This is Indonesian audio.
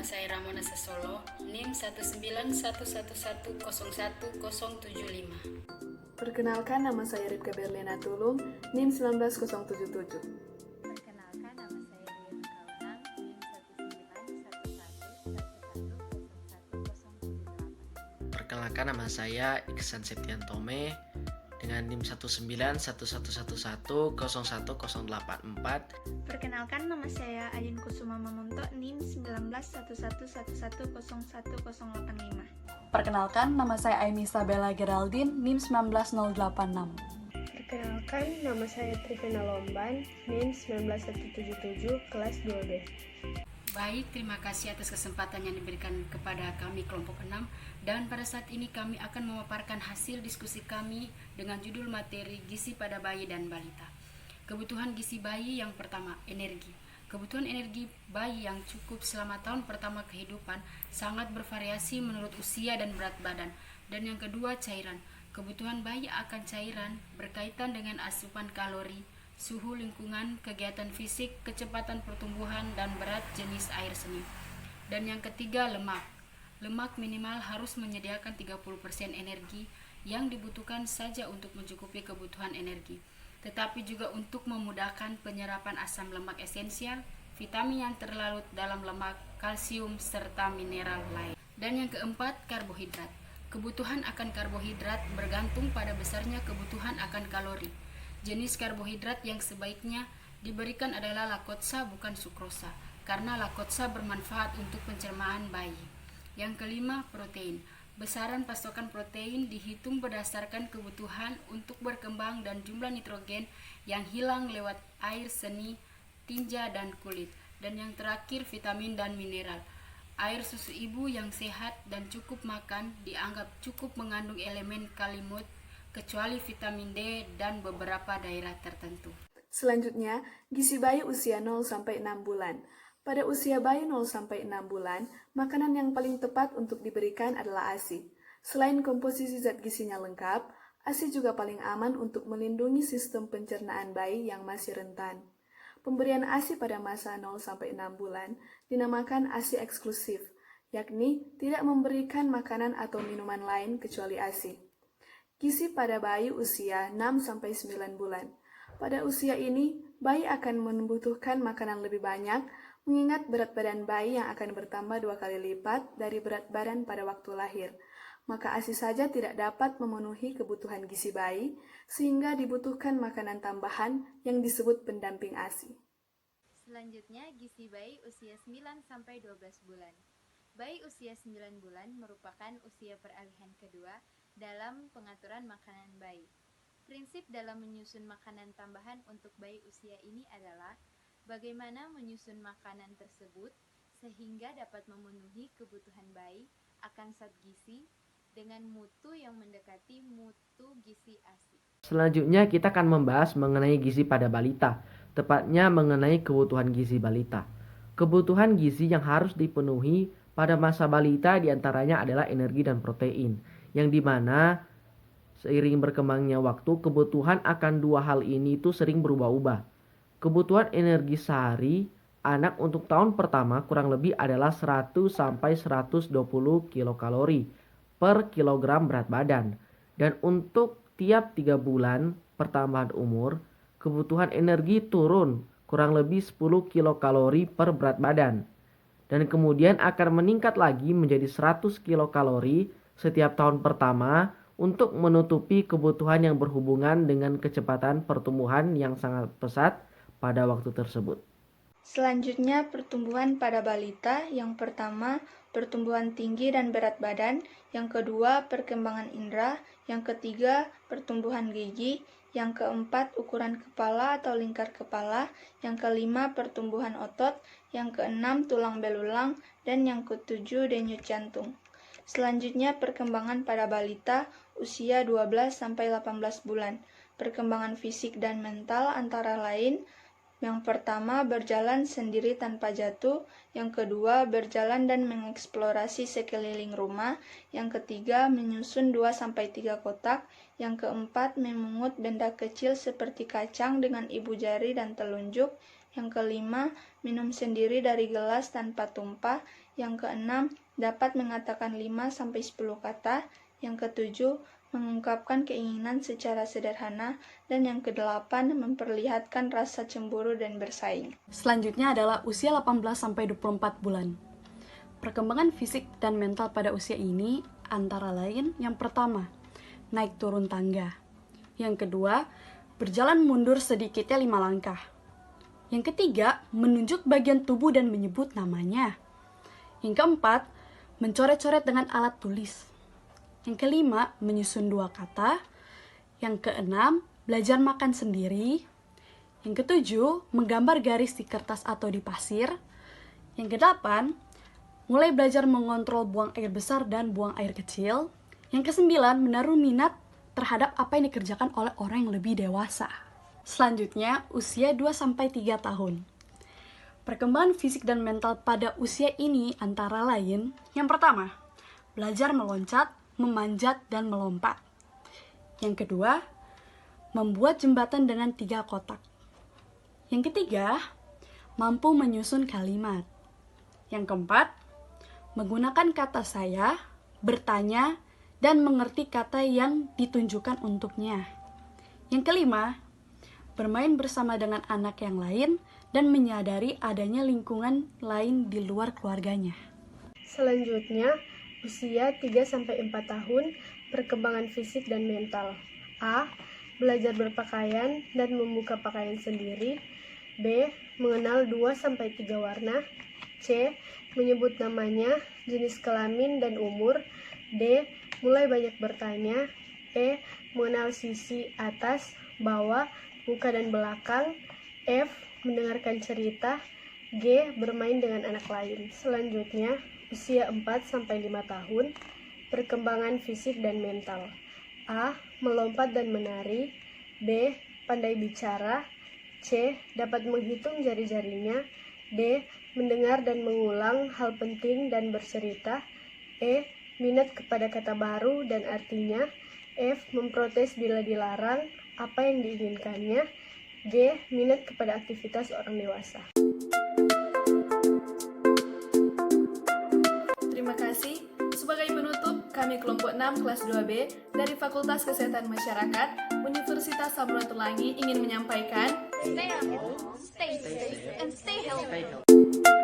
saya Ramona Sesolo, NIM 19111011075. Perkenalkan, nama saya Ripka Berliana Tulung, NIM 19077. Perkenalkan, nama saya Rian Kaunang, NIM 19111011078. Perkenalkan, nama saya Iksan Septian Tome dengan NIM 1911111011084. Perkenalkan, nama saya Ayun Kusuma Mamunto, NIM 19111011085. Perkenalkan, nama saya Ainisa Bella Geraldine, NIM 19086. Perkenalkan, nama saya Trivena Lomban, NIM 19177, kelas 2B. Baik, terima kasih atas kesempatan yang diberikan kepada kami kelompok 6, dan pada saat ini kami akan memaparkan hasil diskusi kami dengan judul materi gizi pada bayi dan balita. Kebutuhan gizi bayi yang pertama, energi. Kebutuhan energi bayi yang cukup selama tahun pertama kehidupan sangat bervariasi menurut usia dan berat badan. Dan yang kedua, cairan. Kebutuhan bayi akan cairan berkaitan dengan asupan kalori, suhu lingkungan, kegiatan fisik, kecepatan pertumbuhan, dan berat jenis air seni. Dan yang ketiga, lemak. Lemak minimal harus menyediakan 30% energi yang dibutuhkan saja untuk mencukupi kebutuhan energi, tetapi juga untuk memudahkan penyerapan asam lemak esensial, vitamin yang terlarut dalam lemak, kalsium, serta mineral lain. Dan yang keempat, karbohidrat. Kebutuhan akan karbohidrat bergantung pada besarnya kebutuhan akan kalori. Jenis karbohidrat yang sebaiknya diberikan adalah laktosa bukan sukrosa, karena laktosa bermanfaat untuk pencernaan bayi. Yang kelima, protein. Besaran pasokan protein dihitung berdasarkan kebutuhan untuk berkembang dan jumlah nitrogen yang hilang lewat air seni, tinja, dan kulit. Dan yang terakhir, vitamin dan mineral. Air susu ibu yang sehat dan cukup makan dianggap cukup mengandung elemen kalimut, kecuali vitamin D dan beberapa daerah tertentu. Selanjutnya, gizi bayi usia 0-6 bulan. Pada usia bayi 0-6 bulan, makanan yang paling tepat untuk diberikan adalah ASI. Selain komposisi zat gizinya lengkap, ASI juga paling aman untuk melindungi sistem pencernaan bayi yang masih rentan. Pemberian ASI pada masa 0-6 bulan dinamakan ASI eksklusif, yakni tidak memberikan makanan atau minuman lain kecuali ASI. Gizi pada bayi usia 6-9 bulan. Pada usia ini, bayi akan membutuhkan makanan lebih banyak, mengingat berat badan bayi yang akan bertambah 2 kali lipat dari berat badan pada waktu lahir. Maka ASI saja tidak dapat memenuhi kebutuhan gizi bayi, sehingga dibutuhkan makanan tambahan yang disebut pendamping ASI. Selanjutnya, gizi bayi usia 9-12 bulan. Bayi usia 9 bulan merupakan usia peralihan kedua dalam pengaturan makanan bayi. Prinsip dalam menyusun makanan tambahan untuk bayi usia ini adalah bagaimana menyusun makanan tersebut sehingga dapat memenuhi kebutuhan bayi akan zat gizi dengan mutu yang mendekati mutu gizi ASI. Selanjutnya kita akan membahas mengenai gizi pada balita, tepatnya mengenai kebutuhan gizi balita. Kebutuhan gizi yang harus dipenuhi pada masa balita diantaranya adalah energi dan protein, yang dimana seiring berkembangnya waktu, kebutuhan akan dua hal ini itu sering berubah-ubah. Kebutuhan energi sehari anak untuk tahun pertama kurang lebih adalah 100-120 kilokalori per kilogram berat badan. Dan untuk tiap 3 bulan pertambahan umur, kebutuhan energi turun kurang lebih 10 kilokalori per berat badan. Dan kemudian akan meningkat lagi menjadi 100 kilokalori setiap tahun pertama untuk menutupi kebutuhan yang berhubungan dengan kecepatan pertumbuhan yang sangat pesat pada waktu tersebut. Selanjutnya, pertumbuhan pada balita. Yang pertama, pertumbuhan tinggi dan berat badan. Yang kedua, perkembangan indera. Yang ketiga, pertumbuhan gigi. Yang keempat, ukuran kepala atau lingkar kepala. Yang kelima, pertumbuhan otot. Yang keenam, tulang belulang. Dan yang ketujuh, denyut jantung. Selanjutnya, perkembangan pada balita usia 12-18 bulan. Perkembangan fisik dan mental antara lain: yang pertama, berjalan sendiri tanpa jatuh. Yang kedua, berjalan dan mengeksplorasi sekeliling rumah. Yang ketiga, menyusun 2-3 kotak. Yang keempat, memungut benda kecil seperti kacang dengan ibu jari dan telunjuk. Yang kelima, minum sendiri dari gelas tanpa tumpah. Yang keenam, dapat mengatakan 5-10 kata. Yang ketujuh, mengungkapkan keinginan secara sederhana. Dan yang kedelapan, memperlihatkan rasa cemburu dan bersaing. Selanjutnya adalah usia 18-24 bulan. Perkembangan fisik dan mental pada usia ini antara lain yang pertama, naik turun tangga. Yang kedua, berjalan mundur sedikitnya 5 langkah. Yang ketiga, menunjuk bagian tubuh dan menyebut namanya. Yang keempat, mencoret-coret dengan alat tulis. Yang kelima, menyusun 2 kata. Yang keenam, belajar makan sendiri. Yang ketujuh, menggambar garis di kertas atau di pasir. Yang kedelapan, mulai belajar mengontrol buang air besar dan buang air kecil. Yang kesembilan, menaruh minat terhadap apa yang dikerjakan oleh orang yang lebih dewasa. Selanjutnya, usia 2-3 tahun. Perkembangan fisik dan mental pada usia ini antara lain, yang pertama, belajar meloncat, memanjat, dan melompat. Yang kedua, membuat jembatan dengan 3 kotak. Yang ketiga, mampu menyusun kalimat. Yang keempat, menggunakan kata saya, bertanya, dan mengerti kata yang ditunjukkan untuknya. Yang kelima, bermain bersama dengan anak yang lain dan menyadari adanya lingkungan lain di luar keluarganya. Selanjutnya, usia 3-4 tahun, perkembangan fisik dan mental. A. Belajar berpakaian dan membuka pakaian sendiri. B. Mengenal 2-3 warna. C. Menyebut namanya, jenis kelamin, dan umur. D. Mulai banyak bertanya. E. Mengenal sisi atas, bawah, muka, dan belakang. F. Mendengarkan cerita. G. Bermain dengan anak lain. Selanjutnya, usia 4-5 tahun, perkembangan fisik dan mental. A. Melompat dan menari. B. Pandai bicara. C. Dapat menghitung jari-jarinya. D. Mendengar dan mengulang hal penting dan bercerita. E. Minat kepada kata baru dan artinya. F. Memprotes bila dilarang apa yang diinginkannya. G. Minat kepada aktivitas orang dewasa. Terima kasih. Sebagai penutup, kami kelompok 6 kelas 2B dari Fakultas Kesehatan Masyarakat Universitas Samratulangi ingin menyampaikan Stay healthy, stay safe, and stay healthy.